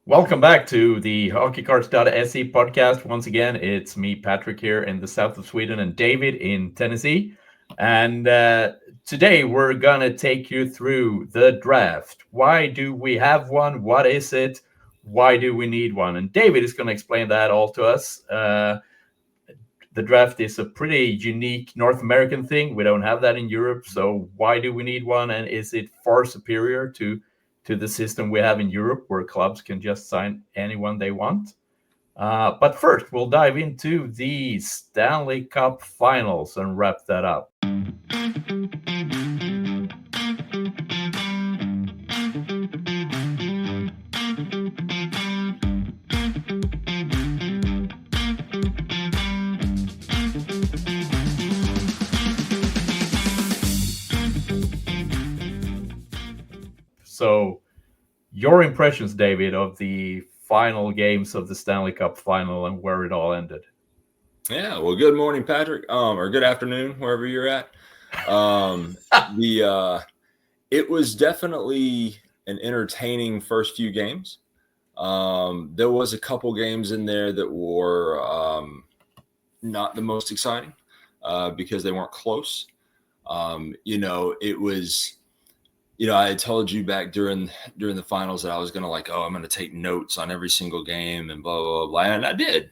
Welcome back to the Hockeycards.se Podcast. Once again, it's me, Patrik, here in the south of Sweden, and David in Tennessee. And today we're going to take you through the draft. Why do we have one? What is it? Why do we need one? And David is going to explain that all to us. The draft is a pretty unique North American thing. We don't have that in Europe. So why do we need one? And is it far superior to the system we have in Europe, where clubs can just sign anyone they want? But first, we'll dive into the Stanley Cup Finals and wrap that up. So, your impressions, David, of the final games of the Stanley Cup Final and where it all ended? Yeah, well, good morning, Patrik, or good afternoon, wherever you're at. It was definitely an entertaining first few games. There was a couple games in there that were not the most exciting because they weren't close. It was. I had told you back during the finals that I was going to I'm going to take notes on every single game and blah, blah, blah. And I did.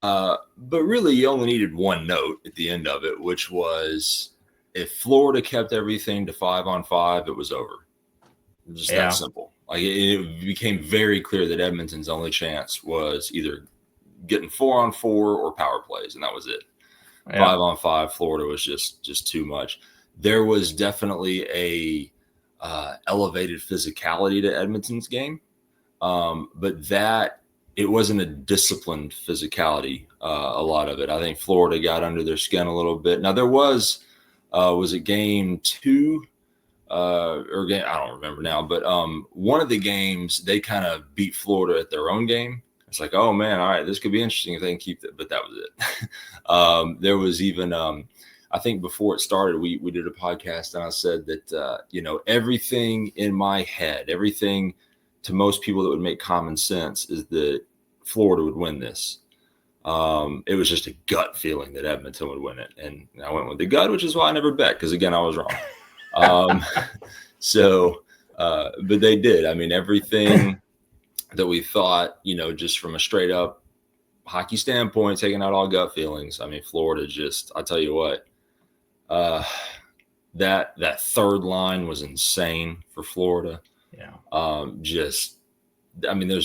But really, you only needed one note at the end of it, which was if Florida kept everything to 5-on-5, it was over. Just that simple. It became very clear that Edmonton's only chance was either getting 4-on-4 or power plays, and that was it. 5-on-5, Florida was just too much. There was definitely a elevated physicality to Edmonton's game, but that it wasn't a disciplined physicality. A lot of it, I think Florida got under their skin a little bit. Now there was it game 2 or game, I don't remember now, but one of the games they kind of beat Florida at their own game. It's like, oh man, all right, this could be interesting if they can keep that. But that was it. There was even I think before it started, we did a podcast and I said that, everything in my head, everything to most people that would make common sense is that Florida would win this. It was just a gut feeling that Edmonton would win it. And I went with the gut, which is why I never bet, because again, I was wrong. But they did. I mean, everything that we thought, just from a straight up hockey standpoint, taking out all gut feelings. I mean, Florida I tell you what, that third line was insane for Florida. Yeah. There's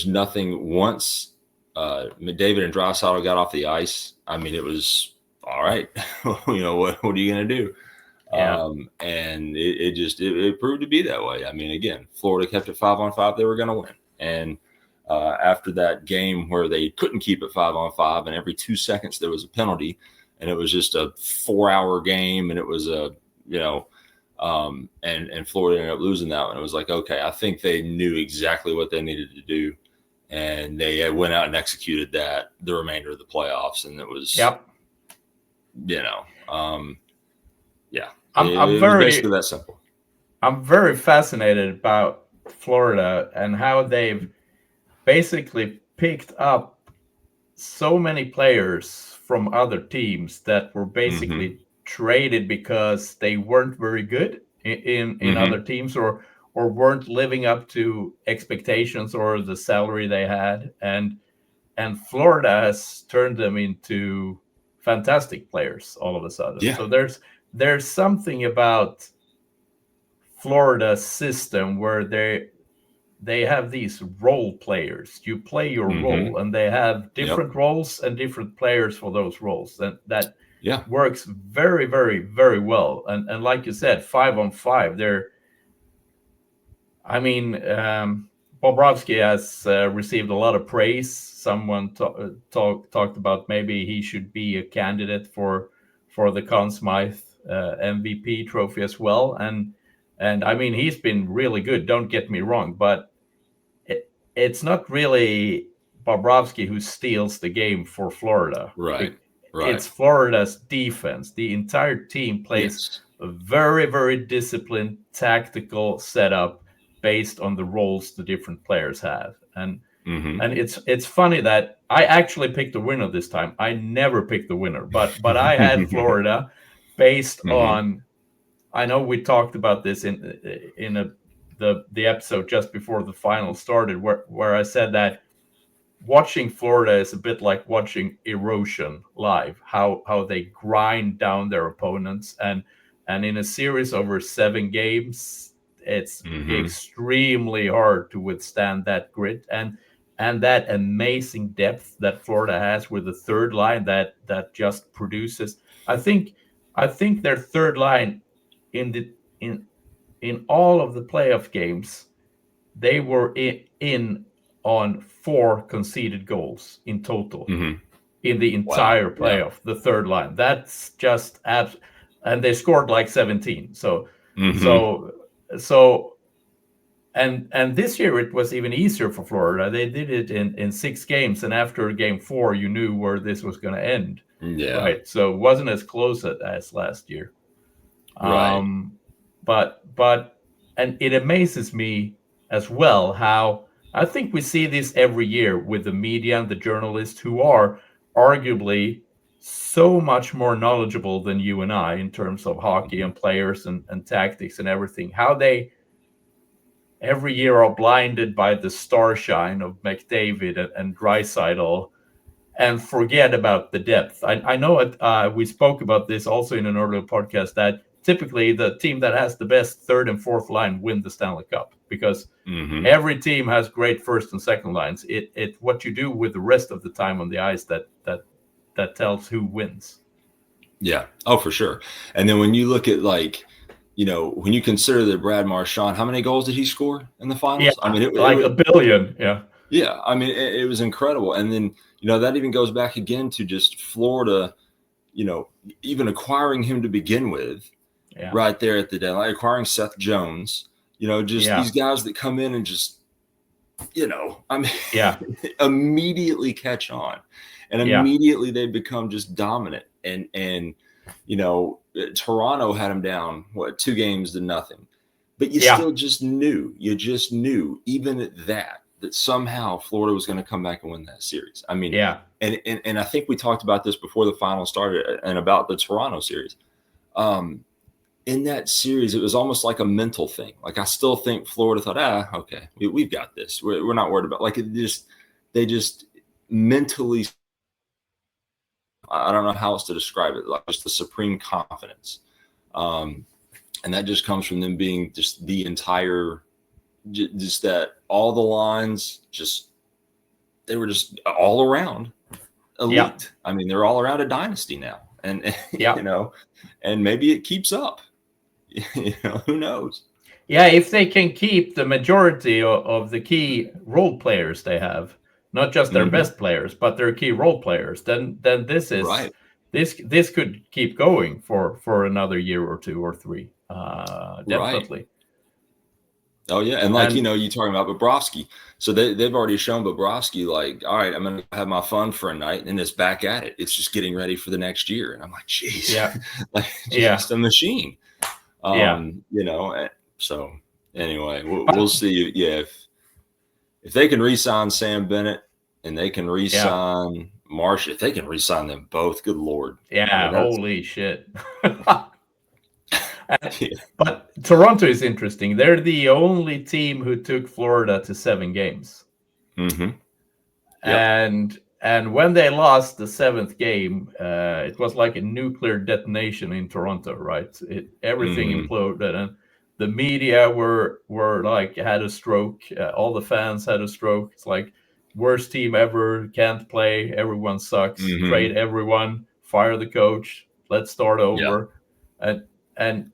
nothing once McDavid and Draisaitl got off the ice. I mean, it was all right. What are you going to do? Yeah. And it proved to be that way. I mean, again, Florida kept it 5-on-5. They were going to win. And after that game where they couldn't keep it 5-on-5 and every 2 seconds there was a penalty, and it was just a 4-hour game, and it was and Florida ended up losing that one. It was like, okay, I think they knew exactly what they needed to do, and they went out and executed that the remainder of the playoffs, and it was, basically that simple. I'm very fascinated about Florida and how they've basically picked up so many players from other teams that were basically traded because they weren't very good in other teams or weren't living up to expectations or the salary they had, and Florida has turned them into fantastic players all of a sudden. Yeah. So there's something about Florida's system where they have these role players. You play your role, and they have different roles and different players for those roles. That works very, very, very well. And like you said, 5-on-5. Bobrovsky has received a lot of praise. Someone talked about maybe he should be a candidate for the Conn Smythe MVP trophy as well. And I mean, he's been really good. Don't get me wrong, but it's not really Bobrovsky who steals the game for Florida. Right. It's Florida's defense. The entire team plays a very, very disciplined, tactical setup based on the roles the different players have. And And it's funny that I actually picked the winner this time. I never picked the winner, but I had Florida based on. I know we talked about this in the episode just before the final started, where I said that watching Florida is a bit like watching erosion live. How they grind down their opponents, and in a series over 7 games, it's extremely hard to withstand that grit and that amazing depth that Florida has with the third line that just produces. I think their third line in all of the playoff games, they were in on 4 conceded goals in total in the entire playoff. The third line, that's just and they scored like 17. So and this year it was even easier for Florida. They did it in 6 games, and after game 4, you knew where this was going to end. Yeah. Right. So it wasn't as close as last year. Right. But and it amazes me as well how I think we see this every year with the media and the journalists who are arguably so much more knowledgeable than you and I in terms of hockey and players and tactics and everything. How they every year are blinded by the starshine of McDavid and Draisaitl and forget about the depth. I know it. We spoke about this also in an earlier podcast that typically the team that has the best third and fourth line win the Stanley Cup because every team has great first and second lines. It what you do with the rest of the time on the ice that tells who wins. Yeah. Oh, for sure. And then when you look at when you consider that Brad Marchand, how many goals did he score in the finals? Yeah, I mean, it a billion. Yeah. Yeah. I mean, it was incredible. And then, that even goes back again to just Florida, even acquiring him to begin with right there at the deadline, acquiring Seth Jones, these guys that come in and just, immediately catch on and immediately they become just dominant. And Toronto had him down, 2 games to nothing, but you still just knew, even at that somehow Florida was going to come back and win that series. I mean, and I think we talked about this before the final started and about the Toronto series. In that series, it was almost like a mental thing. Like I still think Florida thought, okay, we've got this. We're not worried about they just mentally. I don't know how else to describe it. Like just the supreme confidence, and that just comes from them being just the entire, just that all the lines they were just all around elite. Yeah. I mean, they're all around a dynasty now, and and maybe it keeps up. Who knows? Yeah, if they can keep the majority of the key role players they have. Not just their best players, but their key role players. Then this is right. This could keep going for another year or 2 or 3. Definitely. Right. Oh yeah, and you talking about Bobrovsky. So they've already shown Bobrovsky all right, I'm gonna have my fun for a night, and it's back at it. It's just getting ready for the next year, and I'm like, geez, just a machine. So anyway, we'll see. Yeah. If they can re-sign Sam Bennett and they can re-sign Marsh, if they can re-sign them both, good Lord. Yeah, holy shit. But Toronto is interesting. They're the only team who took Florida to 7 games. Yep. And when they lost the 7th game, it was like a nuclear detonation in Toronto, right? Everything imploded, and the media were like had a stroke. All the fans had a stroke. It's like worst team ever. Can't play. Everyone sucks. Trade everyone. Fire the coach. Let's start over. And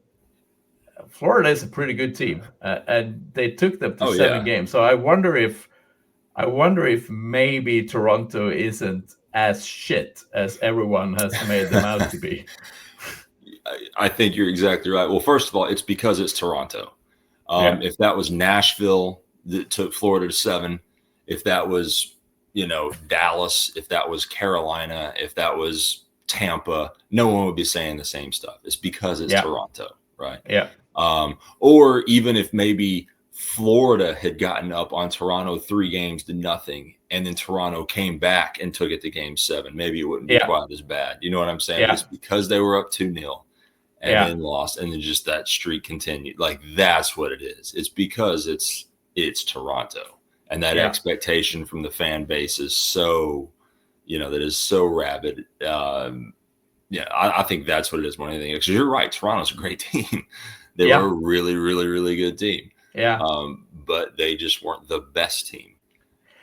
Florida is a pretty good team, and they took them to 7 games. So I wonder if maybe Toronto isn't as shit as everyone has made them out to be. I think you're exactly right. Well, first of all, it's because it's Toronto. If that was Nashville that took Florida to 7, if that was, Dallas, if that was Carolina, if that was Tampa, no one would be saying the same stuff. It's because it's Toronto, right? Yeah. Or even if maybe Florida had gotten up on Toronto 3-0, and then Toronto came back and took it to Game 7. Maybe it wouldn't be quite as bad. You know what I'm saying? Yeah. It's because they were up 2-0 and then lost, and then just that streak continued. Like, that's what it is. It's because it's Toronto, and that expectation from the fan base is so, that is so rabid. I think that's what it is more than anything. Because you're right, Toronto's a great team. They were a really, really, really good team. Yeah. But they just weren't the best team.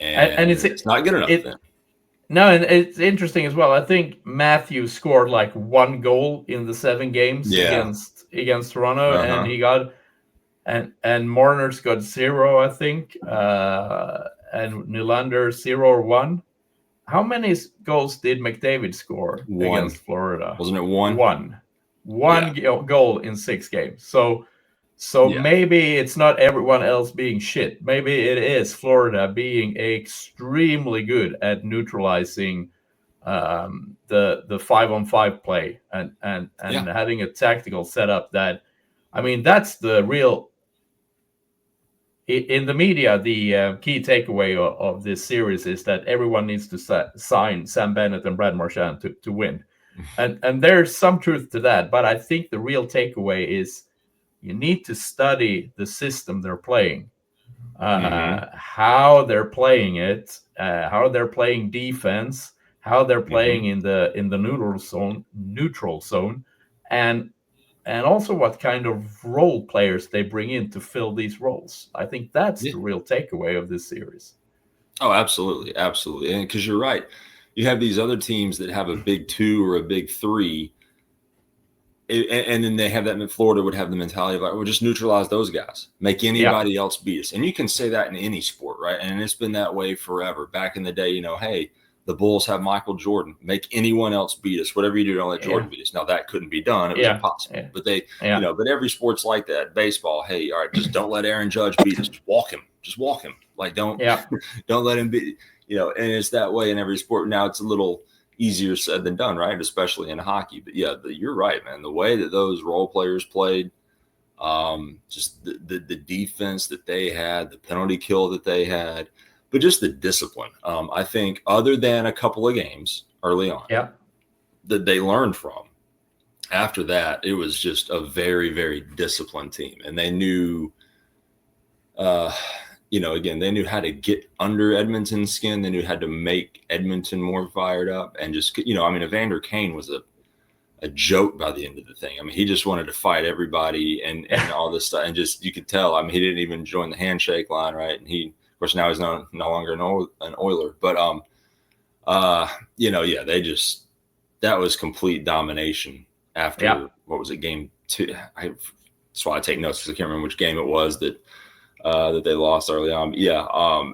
And it's not good enough then. No, and it's interesting as well. I think Matthew scored like 1 goal in the 7 games against Toronto, and he got and Marner's got 0, I think, and Nylander 0 or 1. How many goals did McDavid score against Florida? Wasn't it 1? 1 goal in 6 games. So maybe it's not everyone else being shit. Maybe it is Florida being extremely good at neutralizing the 5-on-5 play and having a tactical setup that, I mean, that's the real. In the media, the key takeaway of this series is that everyone needs to sign Sam Bennett and Brad Marchand to win. And there's some truth to that. But I think the real takeaway is you need to study the system they're playing, how they're playing it, how they're playing defense, how they're playing in the neutral zone, and also what kind of role players they bring in to fill these roles. I think that's the real takeaway of this series. Oh, absolutely. Absolutely. And because you're right. You have these other teams that have a big 2 or a big 3. And then they have that, Florida would have the mentality of like, we'll just neutralize those guys, make anybody else beat us. And you can say that in any sport, right? And it's been that way forever. Back in the day, hey, the Bulls have Michael Jordan. Make anyone else beat us. Whatever you do, don't let Jordan beat us. Now, that couldn't be done. It was impossible. Yeah. But but every sport's like that. Baseball, hey, all right, just don't let Aaron Judge beat us. Just walk him. Like, don't let him beat, and it's that way in every sport. Now, it's a little easier said than done, right? Especially in hockey. But you're right, man. The way that those role players played, just the defense that they had, the penalty kill that they had, but just the discipline. I think other than a couple of games early on that they learned from, after that, it was just a very, very disciplined team. And they knew, again, they knew how to get under Edmonton's skin. They knew how to make Edmonton more fired up. And just, Evander Kane was a joke by the end of the thing. I mean, he just wanted to fight everybody and all this stuff. And just, you could tell, he didn't even join the handshake line, right? And of course, now he's no longer an Oiler. But, they just, that was complete domination after, what was it, Game 2? That's why I take notes, because I can't remember which game it was that they lost early on.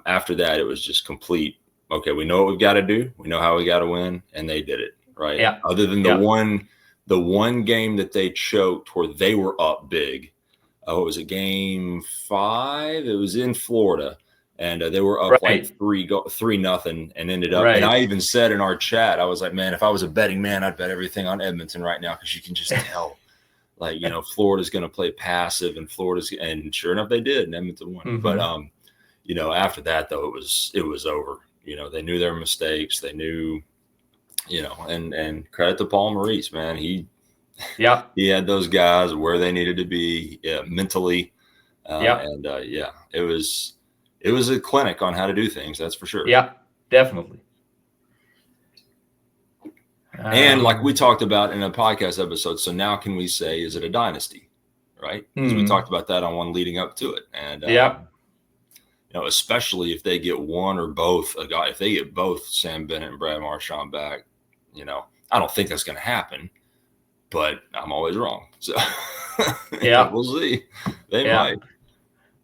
After that, it was just complete. Okay, we know what we've got to do. We know how we got to win, and they did it, right? Yeah. Other than the one game that they choked where they were up big. What was it, Game 5? It was in Florida, and they were up like 3-0 and ended up. And I even said in our chat, I was like, man, if I was a betting man, I'd bet everything on Edmonton right now, because you can just tell. Like, Florida's going to play passive, and and sure enough, they did, and Edmonton won. Mm-hmm. But, after that, though, it was over. They knew their mistakes. They knew, and credit to Paul Maurice, man. He had those guys where they needed to be mentally. It was a clinic on how to do things. That's for sure. Yeah, definitely. And like we talked about in a podcast episode, so now can we say, is it a dynasty, right? Because we talked about that on one leading up to it. And, especially if they get one or both, if they get both Sam Bennett and Brad Marchand back, I don't think that's going to happen, but I'm always wrong. So we'll see. They might.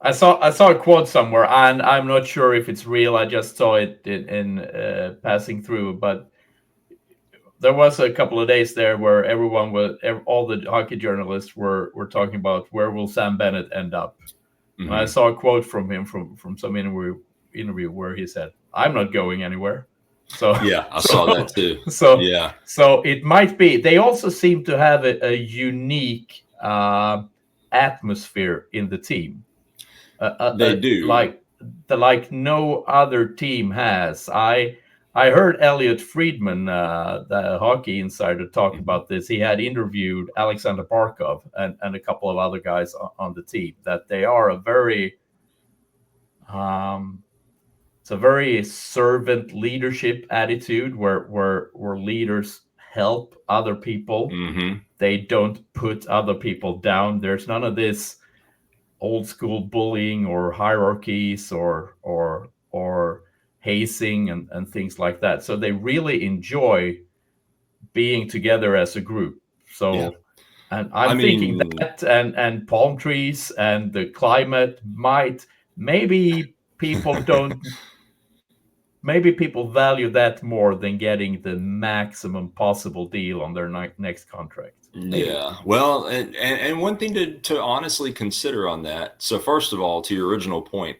I saw a quote somewhere, and I'm not sure if it's real. I just saw it in passing through, but there was a couple of days there where all the hockey journalists were talking about where will Sam Bennett end up. Mm-hmm. And I saw a quote from him from some interview where he said, "I'm not going anywhere." So I saw that too. So it might be. They also seem to have a unique atmosphere in the team. They do. Like no other team has. I heard Elliot Friedman, the hockey insider, talk about this. He had interviewed Alexander Barkov and a couple of other guys on the team, that they are a very it's a very servant leadership attitude where leaders help other people. Mm-hmm. They don't put other people down. There's none of this old school bullying or hierarchies or hazing and things like that. So they really enjoy being together as a group. So Yeah. and I'm thinking that and palm trees and the climate might maybe people value that more than getting the maximum possible deal on their next contract. Maybe. Yeah. Well, and one thing to honestly consider on that. So first of all, to your original point,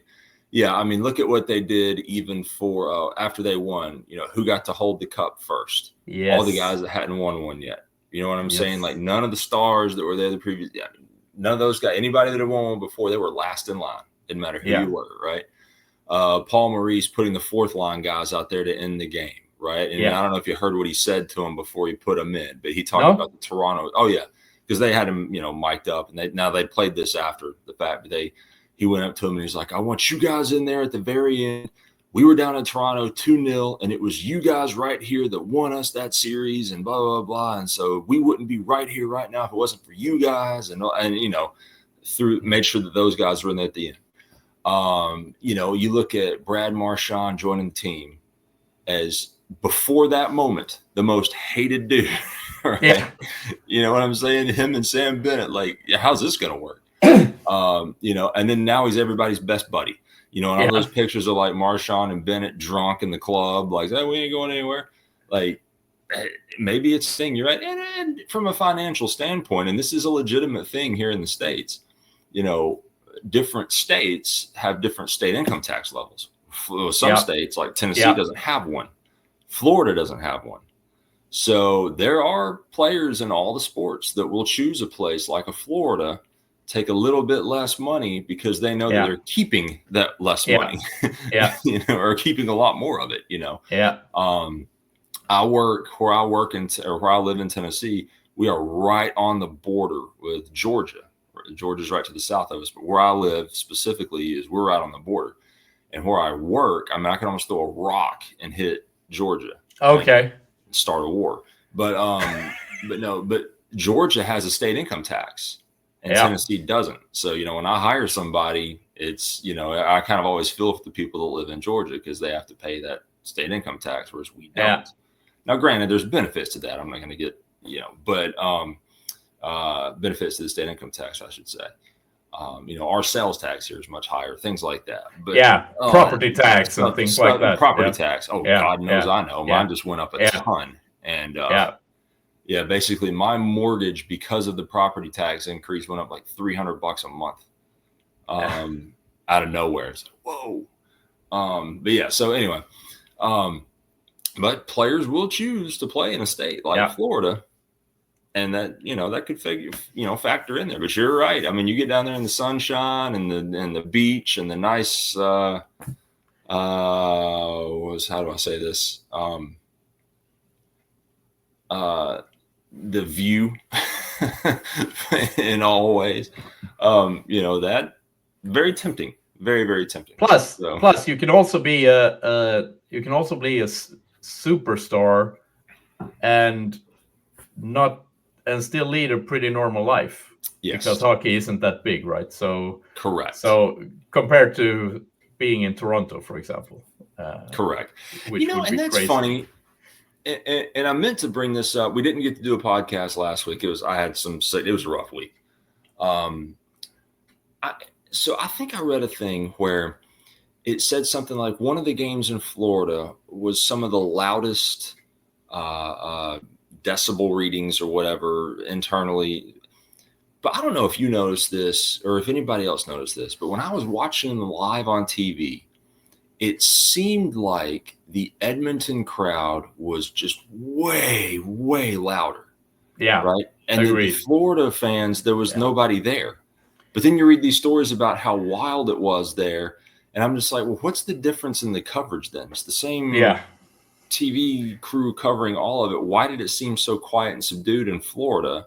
yeah, I mean, look at what they did even for after they won, who got to hold the cup first? Yes. All the guys that hadn't won one yet. You know what I'm saying? Like none of the stars that were there the previous, none of those guys, anybody that had won one before, they were last in line. Didn't matter who you were, right? Paul Maurice putting the fourth line guys out there to end the game, right? And I don't know if you heard what he said to him before he put them in, but he talked about the Toronto. Oh yeah, because they had him, mic'd up, and they played this after the fact. But he went up to him and he's like, "I want you guys in there at the very end. We were down in Toronto 2-0, and it was you guys right here that won us that series, and blah blah blah. And so we wouldn't be right here right now if it wasn't for you guys." And made sure that those guys were in there at the end. You look at Brad Marchand joining the team as before that moment, the most hated dude, right? Yeah. You know what I'm saying? Him and Sam Bennett, like, how's this going to work? And then now he's everybody's best buddy, and all those pictures of like Marchand and Bennett drunk in the club, like, "Hey, we ain't going anywhere." Like, maybe it's a thing. You're right. And from a financial standpoint, and this is a legitimate thing here in the States, different states have different state income tax levels. Some states, like Tennessee, doesn't have one. Florida doesn't have one. So there are players in all the sports that will choose a place like a Florida, take a little bit less money because they know that they're keeping that less money, or keeping a lot more of it. Where I live in Tennessee, we are right on the border with Georgia. Georgia's right to the south of us, but where I live specifically is we're right on the border. And where I work, I can almost throw a rock and hit Georgia. Okay. And start a war. But but Georgia has a state income tax and Tennessee doesn't. So, when I hire somebody, it's, I kind of always feel for the people that live in Georgia because they have to pay that state income tax, whereas we don't. Yeah. Now, granted, there's benefits to that. I'm not going to get, but benefits to the state income tax, I should say. Our sales tax here is much higher, things like that. But property tax and things like that. Property tax. Oh, God knows I know. Mine just went up a ton. And basically my mortgage, because of the property tax increase, went up like $300 a month. Out of nowhere. It's like, whoa. So anyway, but players will choose to play in a state like Florida. And that, that could factor in there. But you're right. I mean, you get down there in the sunshine and the beach and the nice, how do I say this? The view in all ways, that very tempting, very, very tempting. Plus you can also be a superstar and still lead a pretty normal life. Yes. Because hockey isn't that big, right? So correct. So compared to being in Toronto, for example. Correct. And that's crazy. Funny. And I meant to bring this up. We didn't get to do a podcast last week. It was a rough week. So I think I read a thing where it said something like one of the games in Florida was some of the loudest decibel readings or whatever internally. But I don't know if you noticed this or if anybody else noticed this, but when I was watching them live on TV, it seemed like the Edmonton crowd was just way, way louder. Yeah. Right. And then the Florida fans, there was nobody there. But then you read these stories about how wild it was there. And I'm just like, well, what's the difference in the coverage then? It's the same TV crew covering all of it. Why did it seem so quiet and subdued in Florida?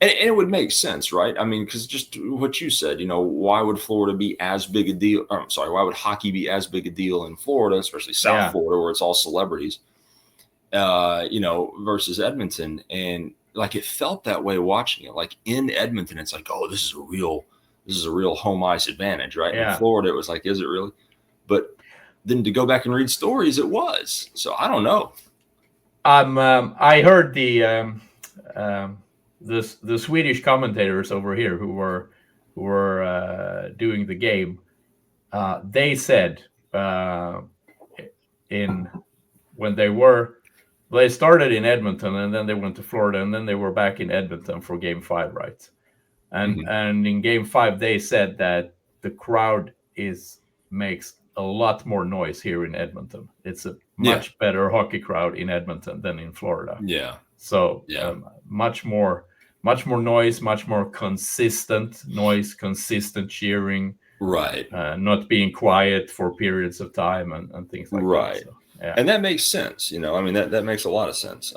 And it would make sense, right? I mean, because just what you said, why would Florida be as big a deal? Or, I'm sorry, why would hockey be as big a deal in Florida, especially South Florida, where it's all celebrities, versus Edmonton? And like, it felt that way watching it. Like in Edmonton, it's like, oh, this is a real home ice advantage, right? In Florida, it was like, is it really? But then to go back and read stories, it was. So I don't know. I heard the Swedish commentators over here who were doing the game. They said when they started in Edmonton and then they went to Florida and then they were back in Edmonton for Game 5, right? And in Game 5 they said that the crowd makes a lot more noise here in Edmonton. It's a much better hockey crowd in Edmonton than in Florida. Yeah. So much more noise, much more consistent noise, consistent cheering. Right. Not being quiet for periods of time and things like that. Right. So, and that makes sense. That makes a lot of sense.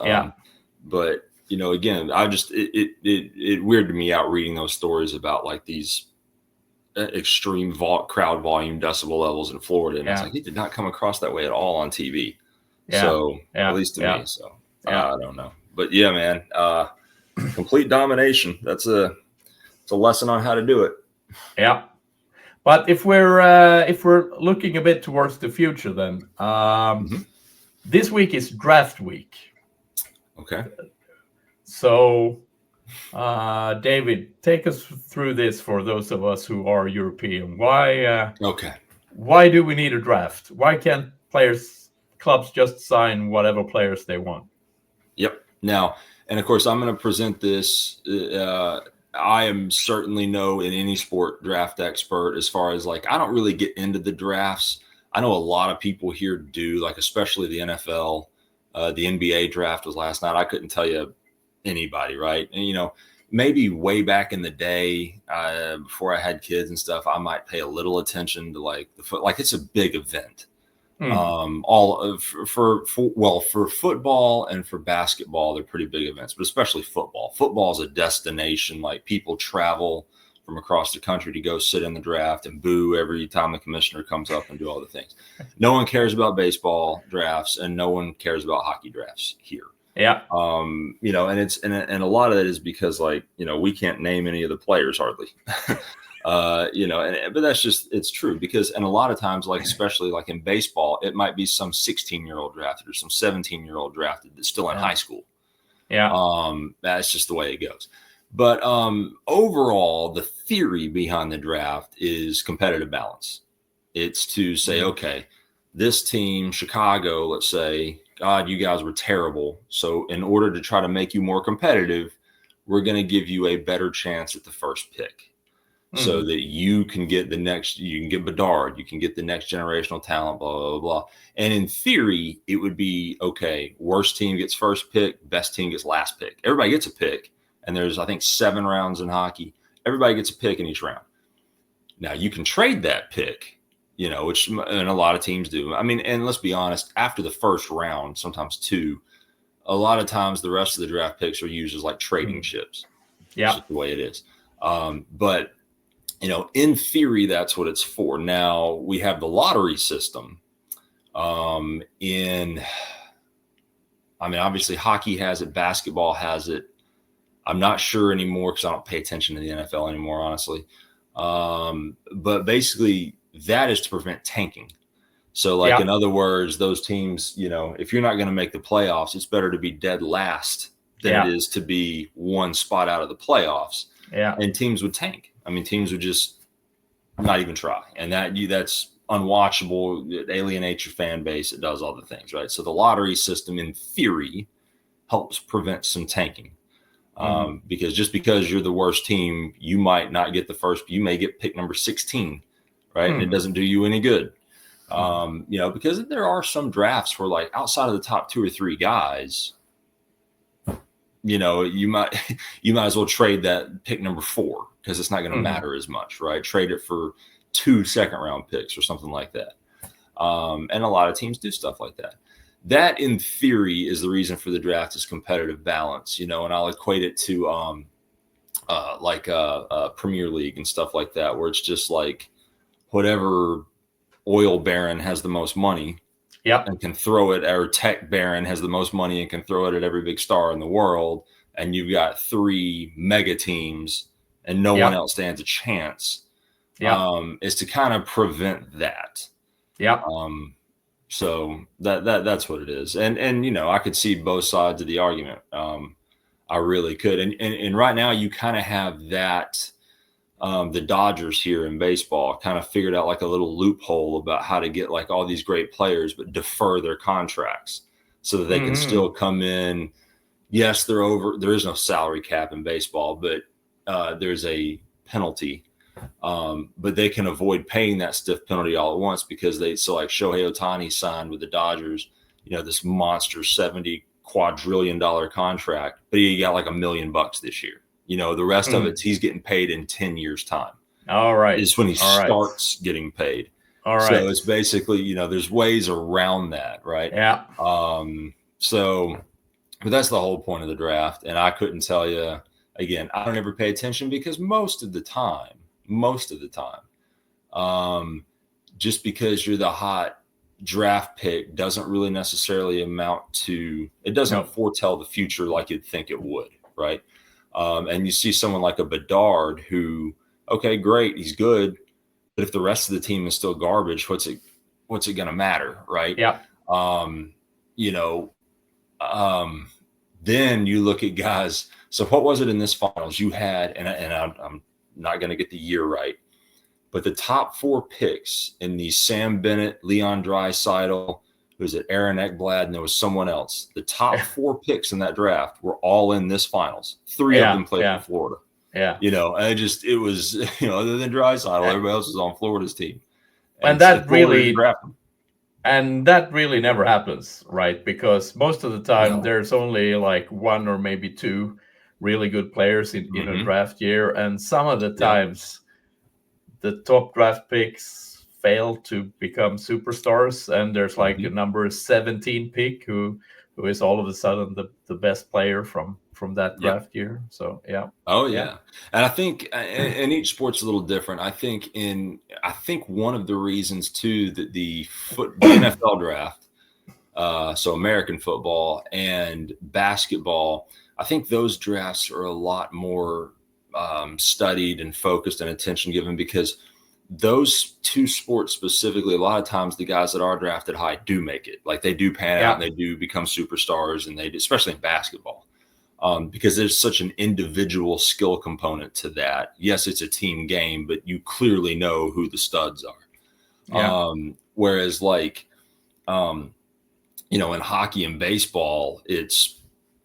But, again, it weirded me out reading those stories about like these extreme crowd volume decibel levels in Florida. And it's like, it did not come across that way at all on TV. So at least to me. So I don't know. But yeah, man, complete domination. It's a lesson on how to do it. Yeah. But if we're looking a bit towards the future, then this week is draft week. Okay. So, David, take us through this for those of us who are European. Why do we need a draft? Why can't clubs just sign whatever players they want? Yep. Now, and of course, I'm going to present this. I am certainly in any sport draft expert as far as like, I don't really get into the drafts. I know a lot of people here do, like, especially the NFL, the NBA draft was last night. I couldn't tell you anybody, right? And, maybe way back in the day, before I had kids and stuff, I might pay a little attention to like it's a big event. For football and for basketball, they're pretty big events, but especially football. Football is a destination. Like, people travel from across the country to go sit in the draft and boo every time the commissioner comes up and do all the things. No one cares about baseball drafts and no one cares about hockey drafts here. Yeah. And a lot of that is because, like, we can't name any of the players hardly. But that's just, it's true because, and a lot of times, like, especially like in baseball, it might be some 16-year-old drafted or some 17-year-old drafted that's still in high school. Yeah. That's just the way it goes. But overall, the theory behind the draft is competitive balance. It's to say, okay, this team, Chicago, let's say, God, you guys were terrible. So in order to try to make you more competitive, we're going to give you a better chance at the first pick. So that you can get you can get Bedard, you can get the next generational talent, blah, blah, blah. And in theory, it would be, okay, worst team gets first pick, best team gets last pick. Everybody gets a pick. And there's, I think, 7 rounds in hockey. Everybody gets a pick in each round. Now, you can trade that pick, which and a lot of teams do. I mean, and let's be honest, after the first round, sometimes 2, a lot of times the rest of the draft picks are used as like trading chips. Yeah. That's just the way it is. But in theory, that's what it's for. Now, we have the lottery system. Obviously, hockey has it, basketball has it. I'm not sure anymore because I don't pay attention to the NFL anymore, honestly. But basically, that is to prevent tanking. So, like, in other words, those teams, if you're not going to make the playoffs, it's better to be dead last than it is to be one spot out of the playoffs. Yeah. And teams would tank. I mean, teams would just not even try. And that's unwatchable. It alienates your fan base. It does all the things, right? So the lottery system, in theory, helps prevent some tanking. Because just because you're the worst team, you might not get you may get pick number 16, right? And it doesn't do you any good. Because there are some drafts where, like, outside of the top 2 or 3 guys, you might as well trade that pick number 4 because it's not going to matter as much, right? Trade it for 2 second-round picks or something like that. And a lot of teams do stuff like that. That, in theory, is the reason for the draft is competitive balance, and I'll equate it to Premier League and stuff like that, where it's just like whatever oil baron has the most money and can throw it, or tech baron has the most money and can throw it at every big star in the world, and you've got 3 mega teams and no one else stands a chance, is to kind of prevent that. So that's what it is. And I could see both sides of the argument. I really could. And right now you kind of have that, the Dodgers here in baseball kind of figured out like a little loophole about how to get like all these great players, but defer their contracts so that they can still come in. Yes, there is no salary cap in baseball, but there's a penalty. But they can avoid paying that stiff penalty all at once because like Shohei Ohtani signed with the Dodgers, this monster $70 quadrillion contract, but he got like $1 million this year. The rest of it, he's getting paid in 10 years time. All right. Is when he starts getting paid. All right. So it's basically, there's ways around that. Right. Yeah. But that's the whole point of the draft. And I couldn't tell you, again, I don't ever pay attention because most of the time, just because you're the hot draft pick doesn't really necessarily amount to, it doesn't foretell the future like you'd think it would, right? And you see someone like a Bedard who, okay, great, he's good, but if the rest of the team is still garbage, what's it going to matter, right? Yeah. Then you look at guys. So what was it in this finals? You had, and I'm not going to get the year right, but the top 4 picks in the Sam Bennett, Leon Draisaitl, was it Aaron Ekblad, and there was someone else. The top 4 picks in that draft were all in this finals. 3 of them played for Florida. Yeah. It was, other than Draisaitl, everybody else was on Florida's team. And that really never happens, right? Because most of the time there's only like 1 or maybe 2 really good players in a draft year. And some of the times the top draft picks fail to become superstars. And there's like a number 17 pick who is all of a sudden the best player from that draft year. So, yeah. Oh, yeah. And I think, and each sport's a little different. I think one of the reasons too that the NFL draft, so American football and basketball, I think those drafts are a lot more studied and focused and attention given because those 2 sports specifically, a lot of times the guys that are drafted high do make it. Like they do pan out and they do become superstars, and they do, especially in basketball, because there's such an individual skill component to that. Yes, it's a team game, but you clearly know who the studs are. Yeah. Whereas like, in hockey and baseball, it's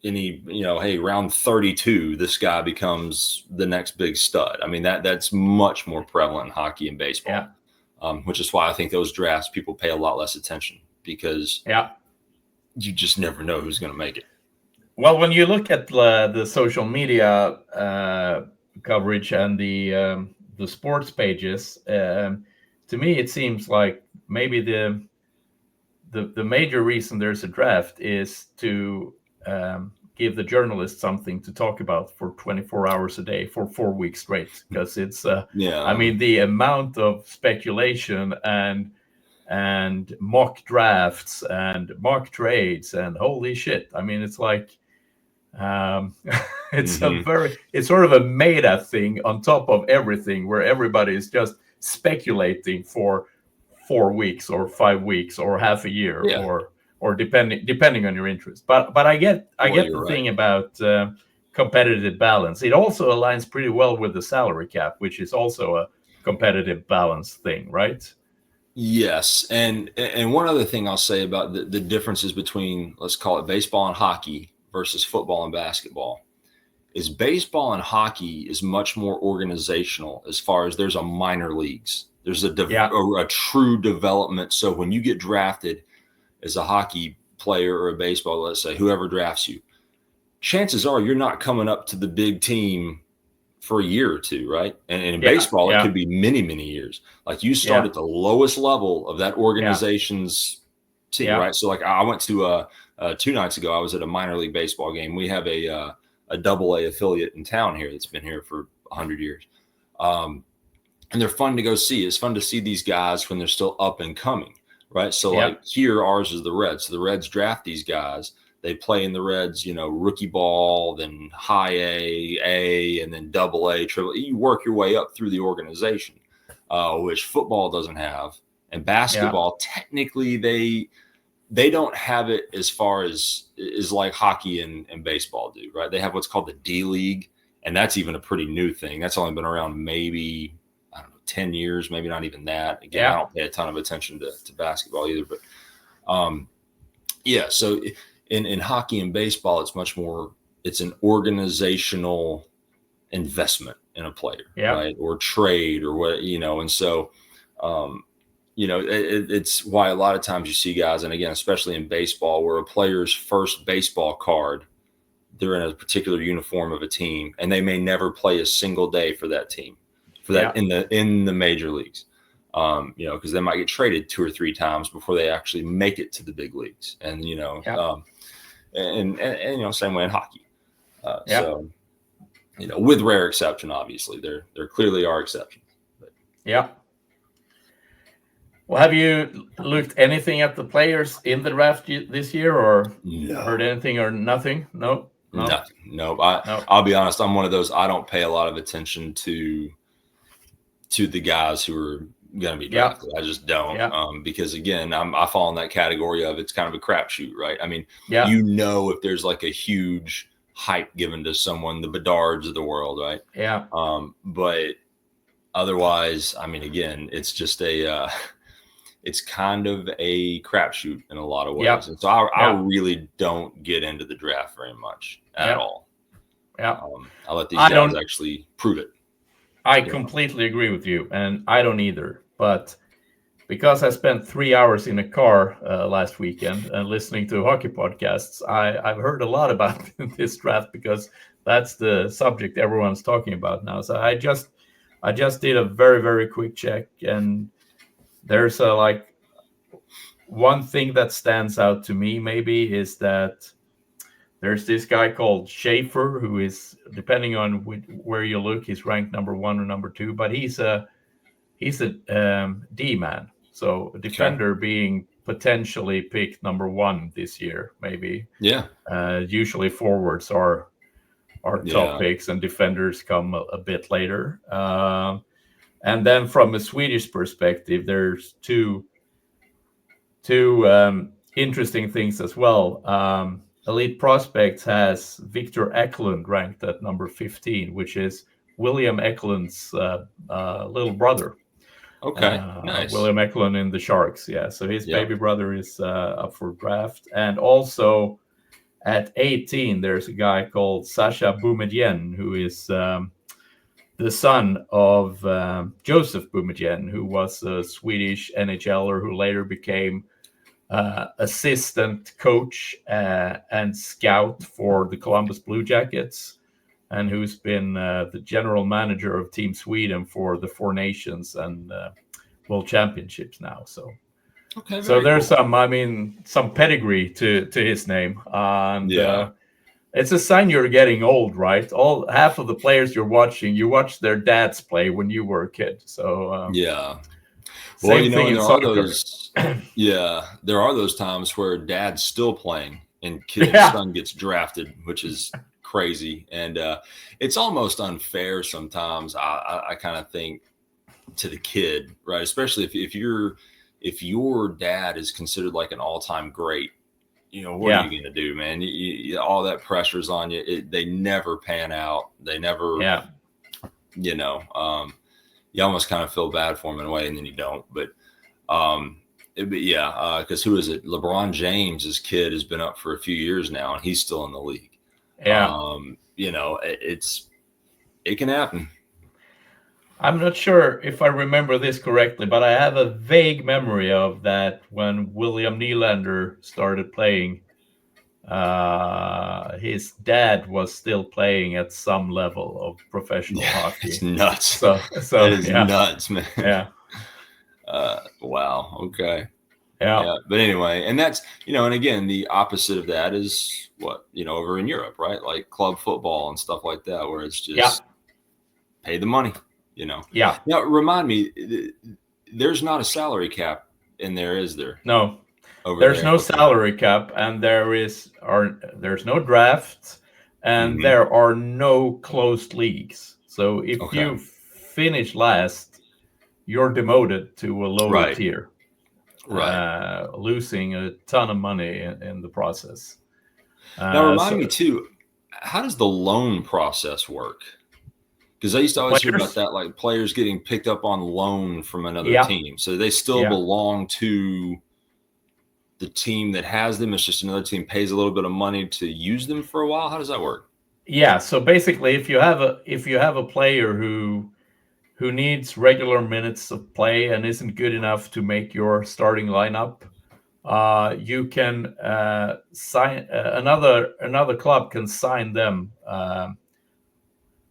hey, round 32, this guy becomes the next big stud. I mean, that's much more prevalent in hockey and baseball, which is why I think those drafts, people pay a lot less attention because you just never know who's going to make it. Well, when you look at the social media coverage and the sports pages, to me, it seems like maybe the major reason there's a draft is to give the journalists something to talk about for 24 hours a day for 4 weeks straight, because it's I mean, the amount of speculation and mock drafts and mock trades and holy shit, I mean, it's like it's it's sort of a meta thing on top of everything where everybody is just speculating for 4 weeks or 5 weeks or half a year or depending on your interest. But I get the thing about competitive balance. It also aligns pretty well with the salary cap, which is also a competitive balance thing, right? Yes. And one other thing I'll say about the differences between, let's call it baseball and hockey versus football and basketball, is baseball and hockey is much more organizational as far as there's a minor leagues. There's a true development. So when you get drafted as a hockey player or a baseball, let's say, whoever drafts you, chances are you're not coming up to the big team for a year or two, right? And in baseball, it could be many, many years. Like you start at the lowest level of that organization's team, right? So like I went to 2 nights ago, I was at a minor league baseball game. We have a AA affiliate in town here that's been here for 100 years. And they're fun to go see. It's fun to see these guys when they're still up and coming, right? So like here, ours is the Reds. So the Reds draft these guys. They play in the Reds, rookie ball, then high A, and then AA, triple. You work your way up through the organization, which football doesn't have. And basketball, technically, they don't have it as far as like hockey and baseball do, right? They have what's called the D League, and that's even a pretty new thing. That's only been around maybe, 10 years, maybe not even that. Again, I don't pay a ton of attention to basketball either, but so in hockey and baseball, it's much more, it's an organizational investment in a player, right? Or trade or what, and so, it's why a lot of times you see guys, and again, especially in baseball, where a player's first baseball card, they're in a particular uniform of a team, and they may never play a single day for that team, in the major leagues, because they might get traded 2 or 3 times before they actually make it to the big leagues, and and same way in hockey. So, with rare exception, obviously, there clearly are exceptions. But. Well, have you looked anything at the players in the draft this year, or heard anything, or nothing? No. Nothing. No. I'll be honest. I'm one of those. I don't pay a lot of attention to the guys who are going to be drafted. I just don't. Because again, I fall in that category of it's kind of a crapshoot, right? I mean, if there's like a huge hype given to someone, the Bedards of the world, right? But otherwise, I mean, again, it's just it's kind of a crapshoot in a lot of ways. And so I really don't get into the draft very much at all. I let these guys actually prove it. I completely agree with you, and I don't either. But because I spent 3 hours in a car last weekend and listening to hockey podcasts, I've heard a lot about this draft because that's the subject everyone's talking about now. So I just did a very, very quick check, and there's one thing that stands out to me maybe is that there's this guy called Schaefer, who is, depending on where you look, he's ranked number 1 or number 2, but he's a D-man. So a defender being potentially picked number 1 this year, maybe. Usually forwards are top picks, and defenders come a bit later. And then from a Swedish perspective, there's two interesting things as well. Elite Prospects has Victor Eklund ranked at number 15, which is William Eklund's little brother. Nice. William Eklund in the Sharks, So his baby brother is up for draft. And also at 18, there's a guy called Sasha Boumedienne, who is the son of Joseph Boumedienne, who was a Swedish NHLer who later became assistant coach and scout for the Columbus Blue Jackets, and who's been the general manager of Team Sweden for the 4 Nations and World Championships now. So there's cool. some pedigree to his name, and it's a sign you're getting old, right? Half of the players you watch their dads play when you were a kid. So well, there are those times where dad's still playing and son gets drafted, which is crazy. And it's almost unfair sometimes, I kind of think, to the kid, right? Especially if your dad is considered like an all-time great, what are you going to do, man? You, all that pressure's on you. They never pan out. They never, you almost kind of feel bad for him in a way, and then you don't. But because who is it? LeBron James's kid has been up for a few years now, and he's still in the league. It can happen. I'm not sure if I remember this correctly, but I have a vague memory of that when William Nylander started playing his dad was still playing at some level of professional hockey. It's nuts. So that is yeah. nuts, man. Yeah. Wow. Okay. Yeah. But anyway, and that's, and again, the opposite of that is what, over in Europe, right? Like club football and stuff like that, where it's just pay the money, Yeah. Now, remind me, there's not a salary cap in there, is there? No. Over there's there? no salary cap, and there's no drafts, and Mhm. there are no closed leagues. So if Okay. you finish last, you're demoted to a lower tier. Right. Losing a ton of money in the process. Now, remind me too, how does the loan process work? Because I used to always hear about that, like players getting picked up on loan from another team. So they still belong to the team that has them. It's just another team pays a little bit of money to use them for a while. How does that work? Yeah. So basically, if you have a player who needs regular minutes of play and isn't good enough to make your starting lineup, you can sign another club can sign them.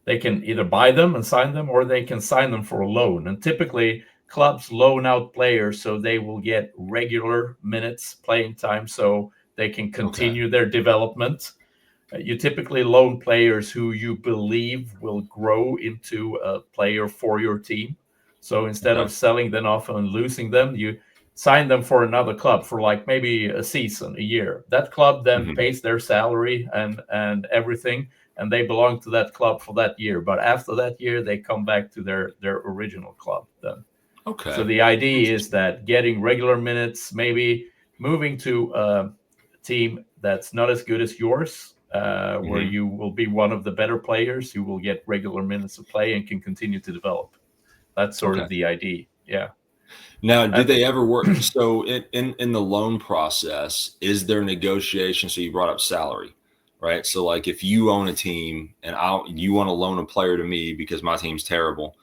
They can either buy them and sign them, or they can sign them for a loan. And typically, clubs loan out players so they will get regular minutes playing time, so they can continue their development. You typically loan players who you believe will grow into a player for your team. So instead of selling them off and losing them, you sign them for another club for like maybe a season, a year. That club then pays their salary and everything, and they belong to that club for that year. But after that year, they come back to their original club then. Okay. So the idea is that getting regular minutes, maybe moving to a team that's not as good as yours, where you will be one of the better players, you will get regular minutes of play and can continue to develop. That's sort of the idea. Yeah. Now, did they ever work? So in the loan process, is there negotiation? So you brought up salary, right? So like if you own a team and you want to loan a player to me because my team's terrible,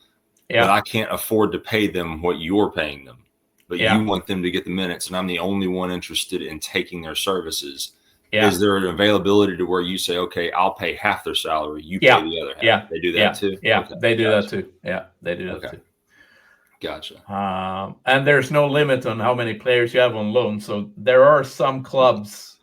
but I can't afford to pay them what you're paying them, but you want them to get the minutes, and I'm the only one interested in taking their services. Is there an availability to where you say, okay, I'll pay half their salary, you pay the other half? Yeah. They do that too? Yeah, they do that too. Yeah, they do that too. Gotcha. And there's no limit on how many players you have on loan. So there are some clubs.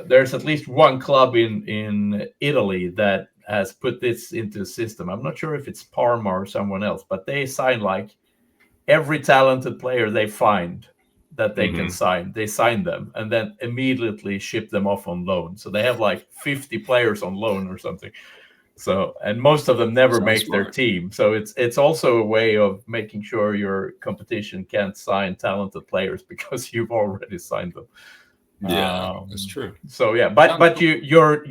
There's at least one club in Italy that has put this into a system. I'm not sure if it's Parma or someone else, but they sign like every talented player they find that they can sign. They sign them and then immediately ship them off on loan. So they have like 50 players on loan or something. So, and most of them never make their team. So it's also a way of making sure your competition can't sign talented players because you've already signed them. Yeah, that's true. So yeah, but you're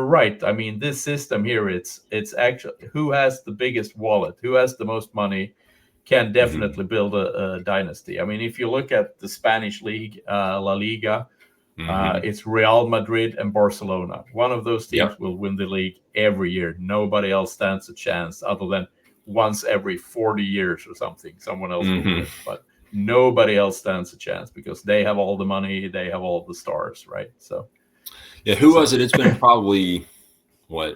right. I mean, this system here, it's actually who has the biggest wallet, who has the most money, can definitely build a dynasty. I mean, if you look at the Spanish league, La Liga, it's Real Madrid and Barcelona. One of those teams will win the league every year. Nobody else stands a chance other than once every 40 years or something. Someone else will win, but nobody else stands a chance because they have all the money, they have all the stars, right? So, yeah, who was it? It's been probably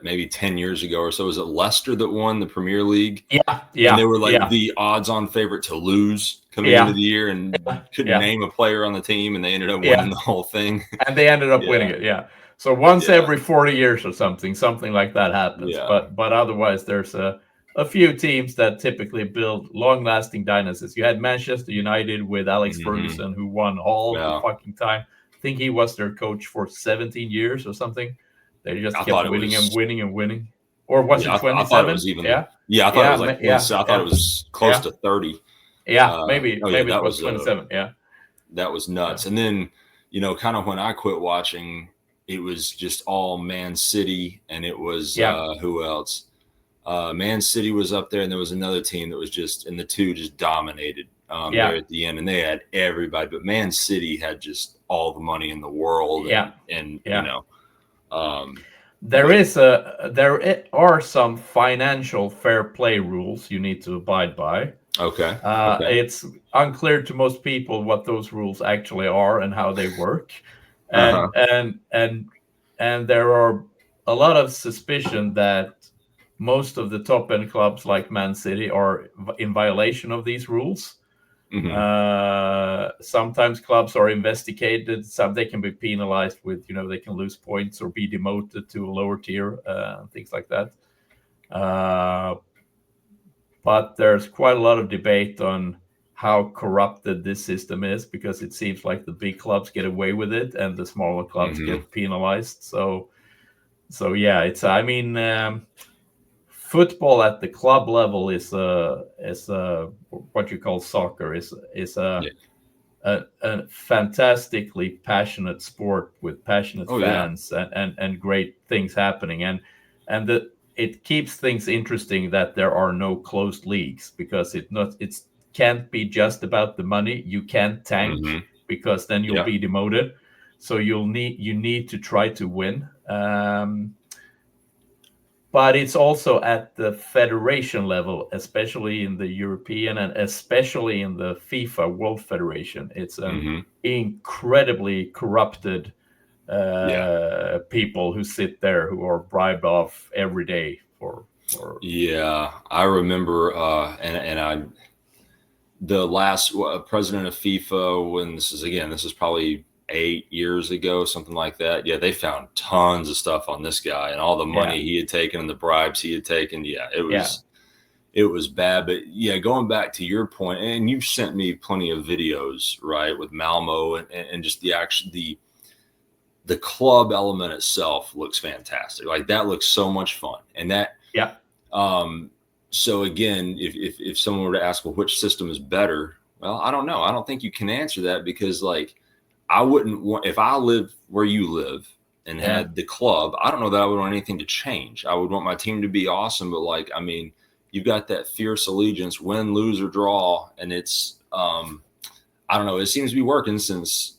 maybe 10 years ago or so. Was it Leicester that won the Premier League? Yeah. And they were like the odds-on favorite to lose coming into the year, and couldn't name a player on the team, and they ended up winning the whole thing. And they ended up winning it. Yeah. So once every 40 years or something like that happens. But otherwise, there's a few teams that typically build long-lasting dynasties. You had Manchester United with Alex Ferguson, who won all the fucking time. I think he was their coach for 17 years or something. They just kept winning and winning and winning. Or was it 27? I thought it was even. I thought it was like 20, I thought it was close to 30. Yeah, maybe it was 27. That was nuts. And then, kind of when I quit watching, it was just all Man City, and it was who else? Man City was up there, and there was another team that was just, and the two just dominated there at the end, and they had everybody. But Man City had just all the money in the world. There are some financial fair play rules you need to abide by. Okay. It's unclear to most people what those rules actually are and how they work. Uh-huh. And there are a lot of suspicion that most of the top end clubs like Man City are in violation of these rules. Mm-hmm. Sometimes clubs are investigated. Some they can be penalized with, they can lose points or be demoted to a lower tier, things like that. But there's quite a lot of debate on how corrupted this system is, because it seems like the big clubs get away with it and the smaller clubs Mm-hmm. get penalized. So yeah, football at the club level is what you call soccer, is Yeah. a fantastically passionate sport with passionate Oh yeah. fans and great things happening, and it keeps things interesting that there are no closed leagues, because it can't be just about the money. You can't tank, Mm-hmm. because then you'll Yeah. be demoted. So you need to try to win. But it's also at the federation level, especially in the European and especially in the FIFA World Federation. It's an Mm-hmm. incredibly corrupted Yeah. people who sit there, who are bribed off every day for. Yeah. I remember, the last president of FIFA, when this is probably 8 years ago, something like that. Yeah, they found tons of stuff on this guy and all the money he had taken and the bribes he had taken. Yeah, it was bad. But yeah, going back to your point, and you've sent me plenty of videos, right, with Malmo and just the club element itself looks fantastic. Like that looks so much fun. And that, Yeah. So again, if someone were to ask, well, which system is better? Well, I don't know. I don't think you can answer that, because like, I wouldn't want, if I lived where you live and had the club, I don't know that I would want anything to change. I would want my team to be awesome. But like, I mean, you've got that fierce allegiance, win, lose, or draw. And it's, I don't know. It seems to be working since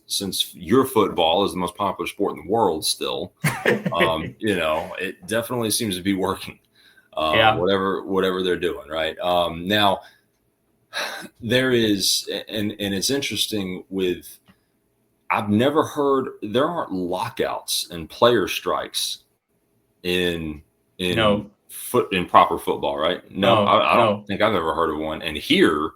your football is the most popular sport in the world still. It definitely seems to be working. Whatever they're doing, right? Now, there is, and it's interesting with, I've never heard, there aren't lockouts and player strikes in No. proper football, right? No, I don't No. think I've ever heard of one. And here,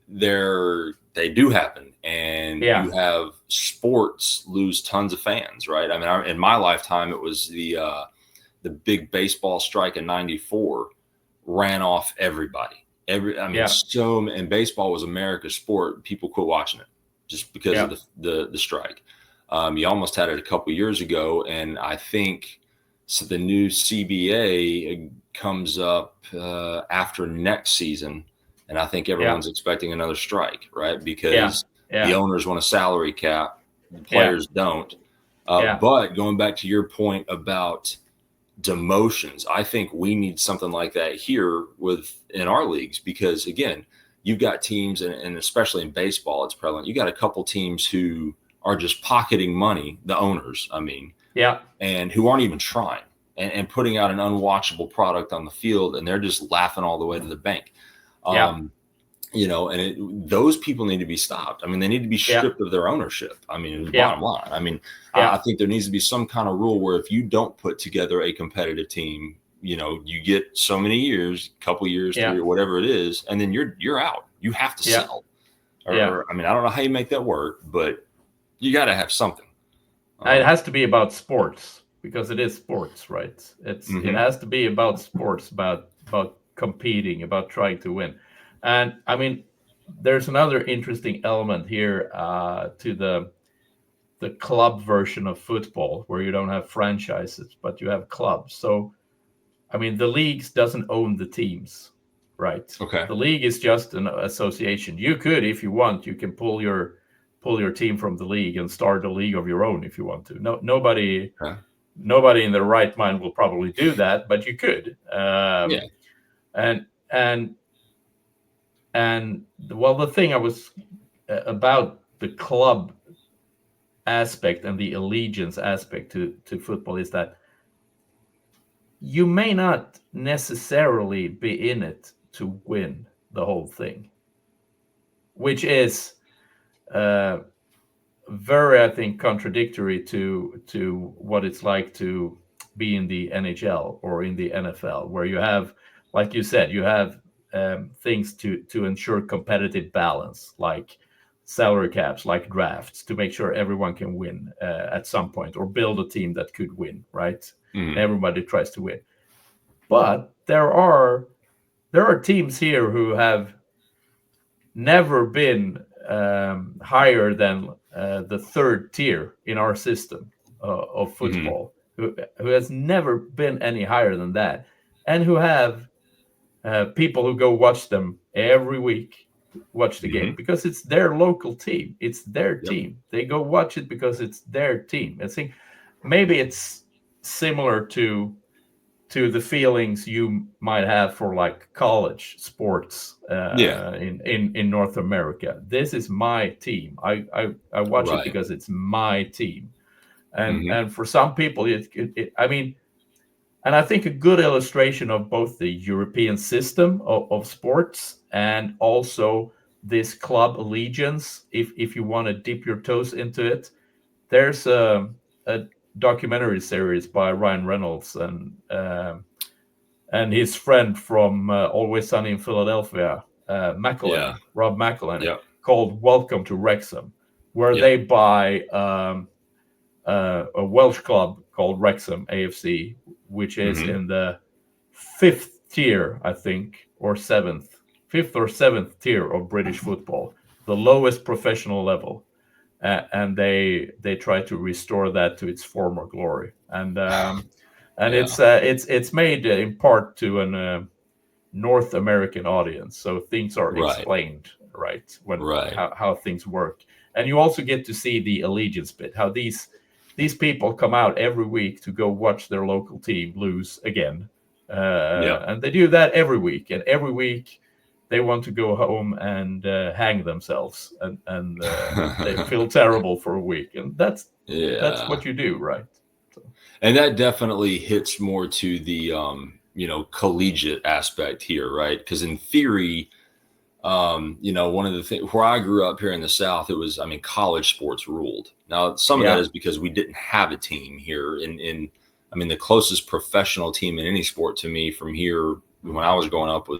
they do happen, and you have sports lose tons of fans, right? I mean, in my lifetime, it was the big baseball strike in '94 ran off everybody. And baseball was America's sport. People quit watching it just because of the strike. You almost had it a couple years ago, and I think so the new CBA comes up after next season, and I think everyone's expecting another strike, right? Because the owners want a salary cap, the players don't. But going back to your point about demotions, I think we need something like that here in our leagues, because again, you've got teams, and especially in baseball, it's prevalent. You got a couple teams who are just pocketing money, the owners, I mean, and who aren't even trying and putting out an unwatchable product on the field, and they're just laughing all the way to the bank. Those people need to be stopped. I mean, they need to be stripped of their ownership. I mean, bottom line. I mean, I think there needs to be some kind of rule where if you don't put together a competitive team, you get so many years, couple years, 3 or whatever it is, and then you're out. You have to sell. Or I mean, I don't know how you make that work, but you got to have something. It has to be about sports, because it is sports, right? It has to be about sports, about competing, about trying to win. And I mean, there's another interesting element here to the club version of football, where you don't have franchises, but you have clubs. So, I mean, the leagues doesn't own the teams, right? Okay. The league is just an association. You could, if you want, you can pull your team from the league and start a league of your own if you want to. Nobody in their right mind will probably do that, but you could. And the thing I was about the club aspect and the allegiance aspect to football is that you may not necessarily be in it to win the whole thing, which is very, I think, contradictory to what it's like to be in the NHL or in the NFL, where you have, like you said, you have things to ensure competitive balance, like salary caps, like drafts, to make sure everyone can win at some point, or build a team that could win, right? And everybody tries to win. But there are teams here who have never been higher than the third tier in our system of football, who has never been any higher than that, and who have people who go watch them every week, watch the game, because it's their local team. It's their team. They go watch it because it's their team. I think maybe it's similar to the feelings you might have for like college sports in North America. This is my team. I watch it because it's my team, and for some people, I mean, and I think a good illustration of both the European system of sports and also this club allegiance, if you want to dip your toes into it, there's a documentary series by Ryan Reynolds and his friend from Always Sunny in Philadelphia, Rob McElhenney, called Welcome to Wrexham, where they buy a Welsh club called Wrexham AFC, which is in the fifth or seventh tier of British football, the lowest professional level. And they try to restore that to its former glory, and it's made in part to an North American audience, so things are explained how things work, and you also get to see the allegiance bit, how these people come out every week to go watch their local team lose again, and they do that every week, and every week they want to go home and hang themselves, and they feel terrible for a week, and that's what you do, right? So. And that definitely hits more to the collegiate aspect here, right? Because in theory, one of the things where I grew up here in the South, it was, college sports ruled. Now, some of that is because we didn't have a team here. The closest professional team in any sport to me from here when I was growing up was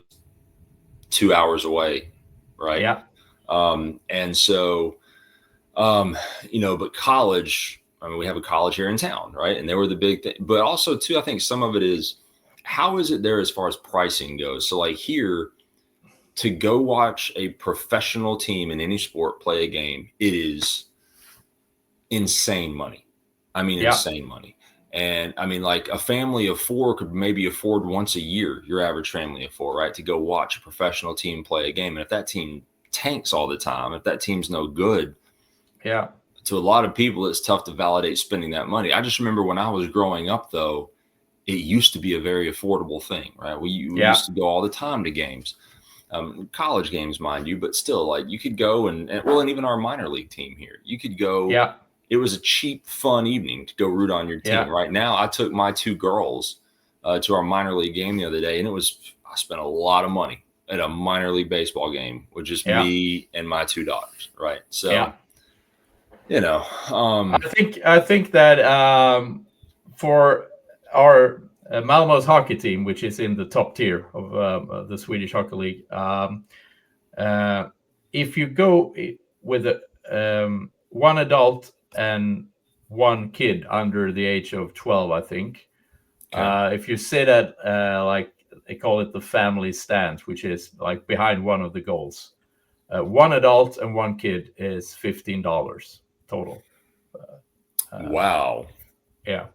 2 hours away, right? Yeah. And so, but college, we have a college here in town, right? And they were the big thing. But also, too, I think some of it is, how is it there as far as pricing goes? So, like here, to go watch a professional team in any sport play a game, it is insane money. Insane money. And like a family of four could maybe afford once a year, your average family of four, right, to go watch a professional team play a game. And if that team tanks all the time, if that team's no good, to a lot of people, it's tough to validate spending that money. I just remember when I was growing up, though, it used to be a very affordable thing, right? We used to go all the time to games, college games, mind you, but still, like, you could go and even our minor league team here, you could go. Yeah. It was a cheap, fun evening to go root on your team. Yeah. Right now, I took my two girls to our minor league game the other day, and I spent a lot of money at a minor league baseball game with just me and my two daughters, right? So, I think that for our Malmö's hockey team, which is in the top tier of the Swedish Hockey League, if you go with one adult and one kid under the age of 12, I think. If you sit at like they call it the family stand, which is like behind one of the goals, one adult and one kid is $15 total. Wow. Yeah.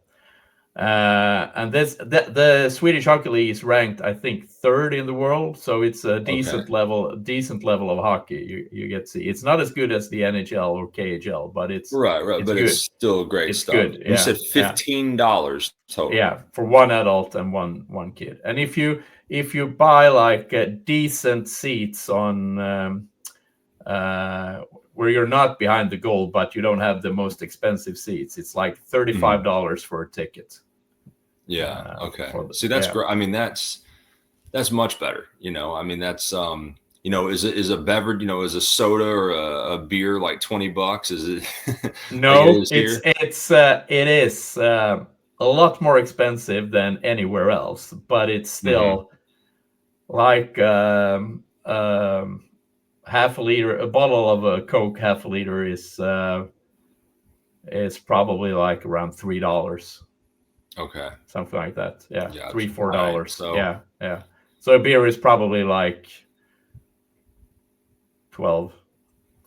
And the Swedish Hockey League is ranked, I think, third in the world, so it's a decent level of hockey. You get to see. It's not as good as the NHL or KHL, but it's right. It's but good. It's still great it's stuff. Good. You said $15 total. Yeah, for one adult and one kid. And if you buy like decent seats on where you're not behind the goal, but you don't have the most expensive seats, it's like $35 for a ticket. Yeah. Okay. See, that's great. That's much better. That's is a beverage, is a soda or a beer like $20? Is it like it No, is here? it is a lot more expensive than anywhere else, but it's Mm-hmm. still like half a liter. A bottle of a Coke, half a liter is probably like around $3, Okay. something like that. Yeah, Gotcha. All right. $3-4. So, Yeah, yeah. So a beer is probably like 12,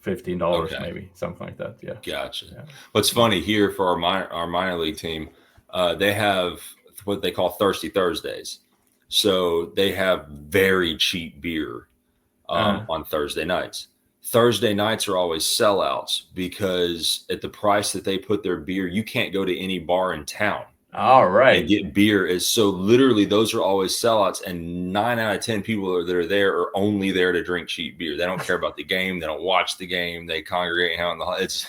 $15, okay. maybe something like that. Yeah, Gotcha. yeah. What's funny here for our minor league team, they have what they call Thirsty Thursdays. So they have very cheap beer on Thursday nights. Thursday nights are always sellouts because at the price that they put their beer, you can't go to any bar in town All and right. get beer. Is so literally those are always sellouts, and 9 out of 10 people that are there are only there to drink cheap beer. They don't care about the game. They don't watch the game. They congregate out in the. It's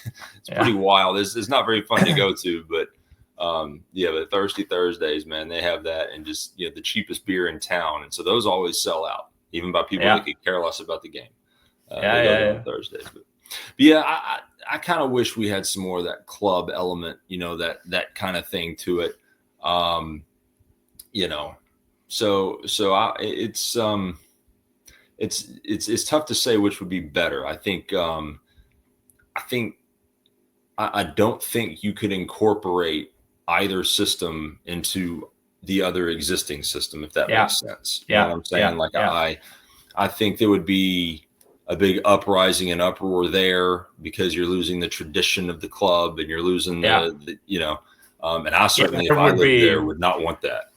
pretty wild. It's not very fun to go to, but but Thirsty Thursdays, man, they have that, and just the cheapest beer in town, and so those always sell out, even by people that could care less about the game. They go there on Thursdays, but yeah, I kind of wish we had some more of that club element, that kind of thing to it. It's tough to say which would be better. I don't think you could incorporate either system into the other existing system, if that makes sense. You know what I'm saying? I think there would be a big uprising and uproar there because you're losing the tradition of the club and you're losing and I certainly, if I lived there, would not want that.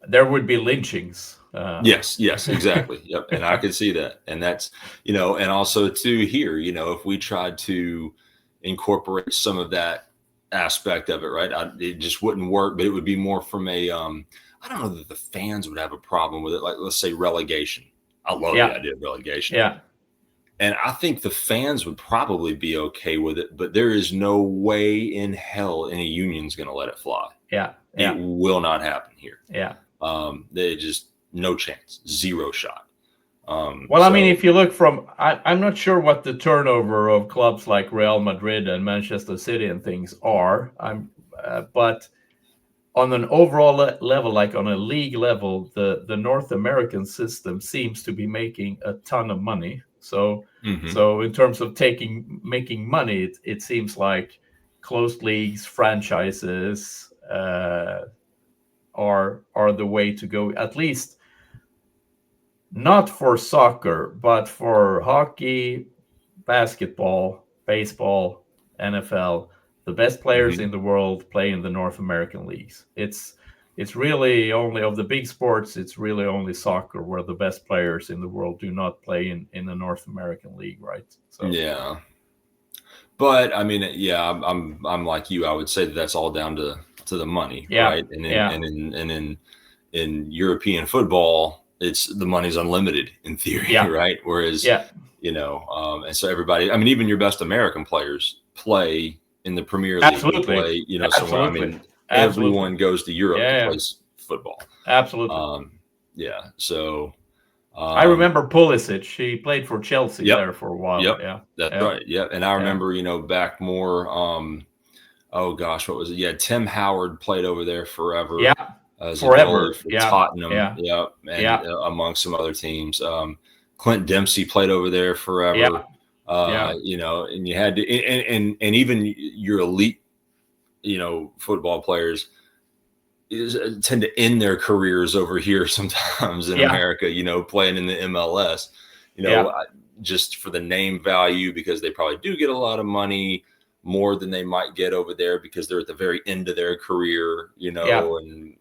There would be lynchings. Yes, exactly. Yep. And I could see that. And that's, and also too here, if we tried to incorporate some of that aspect of it, right? It just wouldn't work, but it would be more from I don't know that the fans would have a problem with it. Like, let's say relegation. I love the idea of relegation. Yeah. And I think the fans would probably be okay with it, but there is no way in hell any union's going to let it fly. Yeah. It will not happen here. Yeah. They just no chance, zero shot. I mean, if you look from, I'm not sure what the turnover of clubs like Real Madrid and Manchester City and things are. But on an overall level, like on a league level, the North American system seems to be making a ton of money. So in terms of making money, it seems like closed leagues, franchises are the way to go. At least not for soccer, but for hockey, basketball, baseball, NFL. The best players in the world play in the North American leagues. It's really only of the big sports. It's really only soccer where the best players in the world do not play in the North American League, right? So yeah, but I mean, I'm like you. I would say that's all down to the money, right? And in European football, the money's unlimited in theory, right? Whereas and so everybody, I mean, even your best American players play in the Premier League. Absolutely. Play, somewhere. I mean. Everyone goes to Europe to play football. Absolutely. So I remember Pulisic. He played for Chelsea there for a while. That's right. Yeah. And I remember, back more. Oh gosh, what was it? Yeah, Tim Howard played over there forever. Yeah. Forever. For Tottenham. And among some other teams. Clint Dempsey played over there forever. And you had to, and even your elite, football players tend to end their careers over here sometimes in America, playing in the MLS, just for the name value, because they probably do get a lot of money more than they might get over there because they're at the very end of their career, and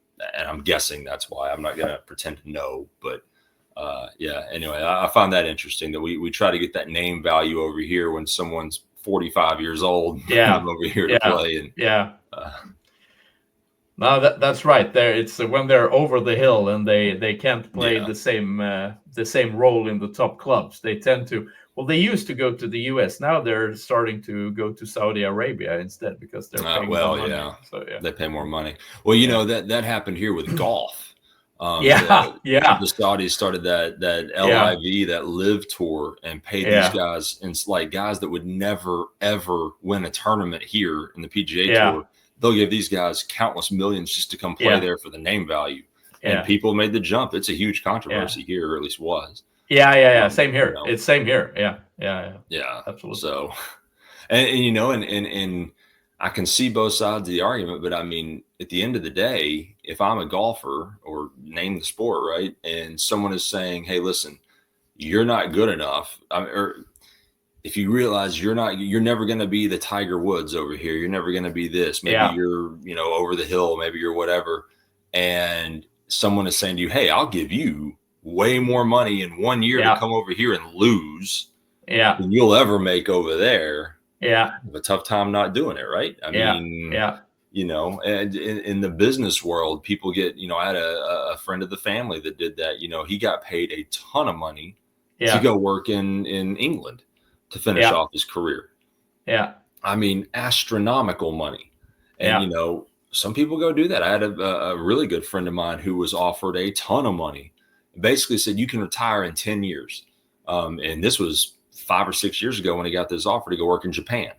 I'm guessing that's why. I'm not going to pretend to know, but anyway, I found that interesting that we try to get that name value over here when someone's 45 years old, over here to play. And no, that's right. There, it's when they're over the hill and they can't play the same role in the top clubs. They tend to. Well, they used to go to the U.S. Now they're starting to go to Saudi Arabia instead because they're paying more money. So, they pay more money. Well, that happened here with golf. Yeah, yeah, The Saudis started that yeah, LIV, that live tour, and paid these yeah, guys, and it's like guys that would never ever win a tournament here in the PGA yeah, Tour. They'll give these guys countless millions just to come play yeah, there for the name value. And yeah, people made the jump. It's a huge yeah, controversy here, or at least was. yeah, yeah, yeah. Um, Same you here. know, It's same here. Yeah, yeah, yeah. yeah. Absolutely. So, and you know, and I can see both sides of the argument, but I mean, at the end of the day, if I'm a golfer, or name the sport, right, and someone is saying, "Hey, listen, you're not good enough," or if you realize you're never going to be the Tiger Woods over here, you're never going to be this. Maybe Yeah, you're, over the hill, maybe you're whatever, and someone is saying to you, "Hey, I'll give you way more money in 1 year to yeah, come over here and lose yeah, than you'll ever make over there." yeah, I have a tough time not doing it, right? I yeah, mean, yeah, and in the business world, people get, I had a friend of the family that did that. He got paid a ton of money to yeah, go work in England to finish yeah, off his career. yeah, I mean, astronomical money. And, yeah, some people go do that. I had a really good friend of mine who was offered a ton of money. Basically said, you can retire in 10 years. And this was 5 or 6 years ago when he got this offer to go work in Japan.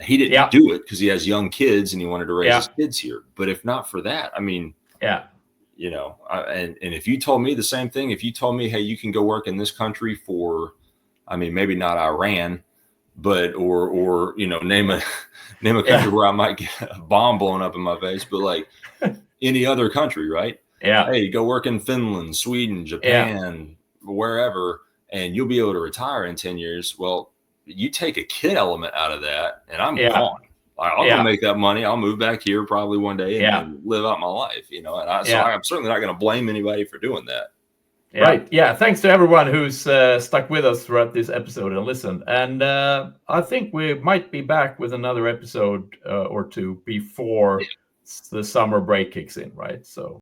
He didn't yeah, do it because he has young kids and he wanted to raise yeah, his kids here. But if not for that, I mean, yeah, and if you told me the same thing, if you told me, hey, you can go work in this country for, I mean, maybe not Iran, but or name a country where I might get a bomb blown up in my face, but like any other country, right? yeah, Hey, go work in Finland, Sweden, Japan, wherever, and you'll be able to retire in 10 years. Well, you take a kid element out of that, and I'm yeah, gone. I'll go make that money. I'll move back here probably one day and live out my life, And I'm certainly not going to blame anybody for doing that. Yeah. Right. Yeah. Thanks to everyone who's stuck with us throughout this episode and listened. And I think we might be back with another episode or two before the summer break kicks in, right? So